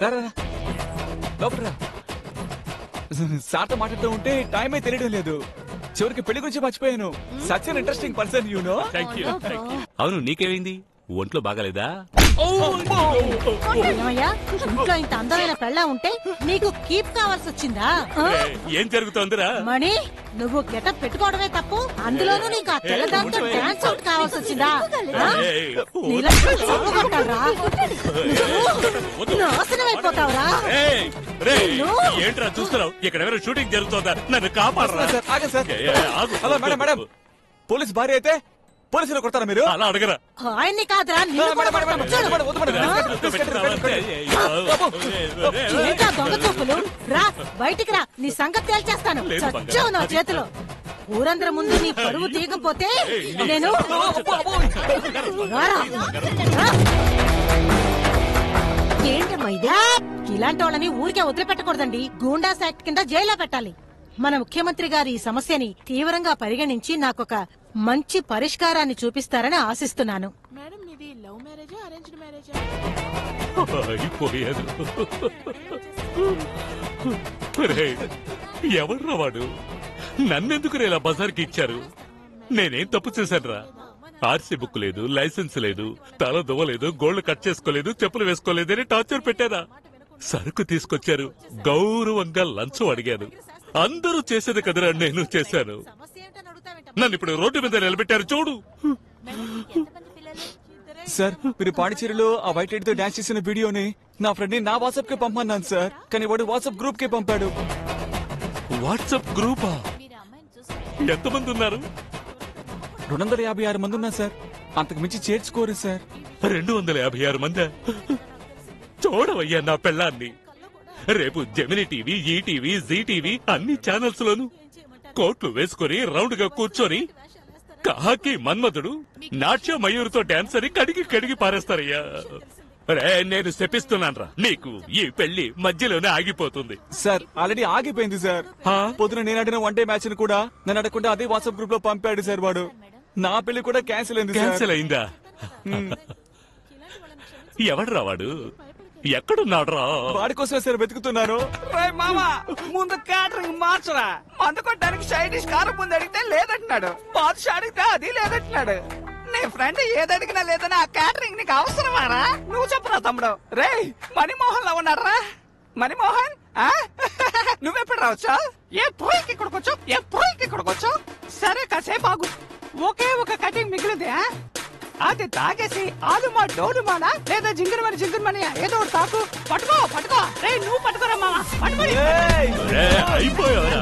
లోపల సార్తో మాట్లాడుతూ ఉంటే టైం అయితే తెలియడం లేదు. చివరికి పెళ్లి గురించి మర్చిపోయాను. Such an interesting person you know. అవును, నీకేమైంది? ఒంట్లో బాగాలేదా? ఏమయ్యా, ఇంట్లో ఇంత అందమైన పెళ్ళ ఉంటే నీకు కీప్ కావాల్సి వచ్చిందా? ఏం జరుగుతోందిరా? మణి, నువ్వు గెటప్ పెట్టుకోవడమే తప్పు, అందులోనూ నీకు ఆ తెల్లదాంతో డాన్స్ అవుట్ కావాల్సి వచ్చిందా? నీలా చంపగొట్టారా? నాశనం అయిపోతావురా. ఏంట్రా చూస్తున్నావు? ఇక్కడ ఎవరైనా షూటింగ్ జరుగుతోందా? నన్ను కాపాడరా. హలో మేడం, మేడం పోలీస్ భార్య అయితే పోలీసులు కొడతారా మీరు? అలా అడగరా. ఆయన్ని కాదురా, నిన్ను కూడా కొడతాను. ఏంటా దొంగ చూపులు? రా బయటికి రా, నీ సంగతి తేల్చేస్తాను. చచ్చావు నా చేతిలో. ఊరందరి ముందు నీ పరువు తీయకపోతే నేను ఏంటమ్మా ఇది? ఇలాంటి వాళ్ళని ఊరికే వదిలిపెట్టకూడదండి. గూండాస్ యాక్ట్ కింద జైల్లో పెట్టాలి. మన ముఖ్యమంత్రి గారు ఈ సమస్యని తీవ్రంగా పరిగణించి నాకొక మంచి పరిష్కారాన్ని చూపిస్తారని ఆశిస్తున్నాను. మేడం, ఇది లవ్ మ్యారేజా అరేంజ్డ్ మ్యారేజా? అయిపోయాను. ఎవర్రా వాడు? నన్నెందుకు ఇలా బజార్కి ఇచ్చారు? నేనేం తప్పు చేశానురా? ఆర్సీ బుక్ లేదు, లైసెన్స్ లేదు, తల దువ్వలేదు, గోళ్లు కట్ చేసుకోలేదు, చెప్పులు వేసుకోలేదని టార్చర్ పెట్టారా? సరుకు తీసుకొచ్చారు, గౌరవంగా లంచం అడిగాను. అందరూ చేసేది కదరా నేను చేశాను. నన్ను ఇప్పుడు రోడ్డు మీద నిలబెట్టారు చూడు. సార్, మీరు పాండిచేరిలో ఆ వైట్ లైట్ తో డాన్స్ చేసిన వీడియోని నా ఫ్రెండ్ ని నా వాట్సాప్ కి పంపన్నాను సార్. కానీ వాడు వాట్సాప్ గ్రూప్ కి పంపాడు. వాట్సాప్ గ్రూపా? ఎంతమంది ఉన్నారు? 256 మంది ఉన్నారు సార్. అంతకు మించి చేర్చుకోరు సార్. 256 మంది? చూడవయ్యా నా పెళ్ళాన్ని. రేపు Gemini TV, ETV, Zee TV అన్ని ఛానల్స్ లోను కోట్లు వేసుకుని రౌండ్ గా కూర్చొని కాకి మన్మధుడు నాట్య మయూరుతో డాన్స్ అని కడిగి పారేస్తారయ్యా. నేను శపిస్తున్నాను రా, నీకు ఈ పెళ్లి మధ్యలోనే ఆగిపోతుంది. సార్, ఆల్రెడీ ఆగిపోయింది సార్. పొద్దున నేను ఆడిన వన్ డే మ్యాచ్ ని కూడా నన్ను అడగకుండా అదే వాట్సాప్ గ్రూప్ లో పంపాడు సార్ వాడు. నా పెళ్లి కూడా క్యాన్సిల్ అయింది. క్యాన్సిల్ అయిందా? ఎవడ్రా వాడు? ఎక్కడున్నాడ్రా? వాడి కోసమే సార్ వెతుకుతున్నాను. మామా, ముందు క్యాటరింగ్ మార్చరా. అందుకోటానికి చైనీస్ కారం ముందు అడిగితే లేదంటున్నాడు. బాదుషా అడిగితే అది లేదంటున్నాడు. నీ ఫ్రెండ్ ఏదడిగినా లేదని ఆ క్యాటరింగ్ నీకు అవసరమారా? నువ్వు చెప్పరా తమ్ముడు. రే, మణిమోహన్ లో ఉన్నారా? మణిమోహన్, నువ్వెప్పుడు రావచ్చా? ఎప్పుడైకి ఇక్కడికి వచ్చావు? సరే, కాసేపు ఆగు. ఒకే ఒక కటింగ్ మిగిలింది. అది తాగేసి ఆలుమా డోలుమానా లేదా జింగిరమని ఏదో ఒకటి తాకు. పట్టుకో. రే, నువ్వు పట్టుకోరా మామా. అయిపోయావరా?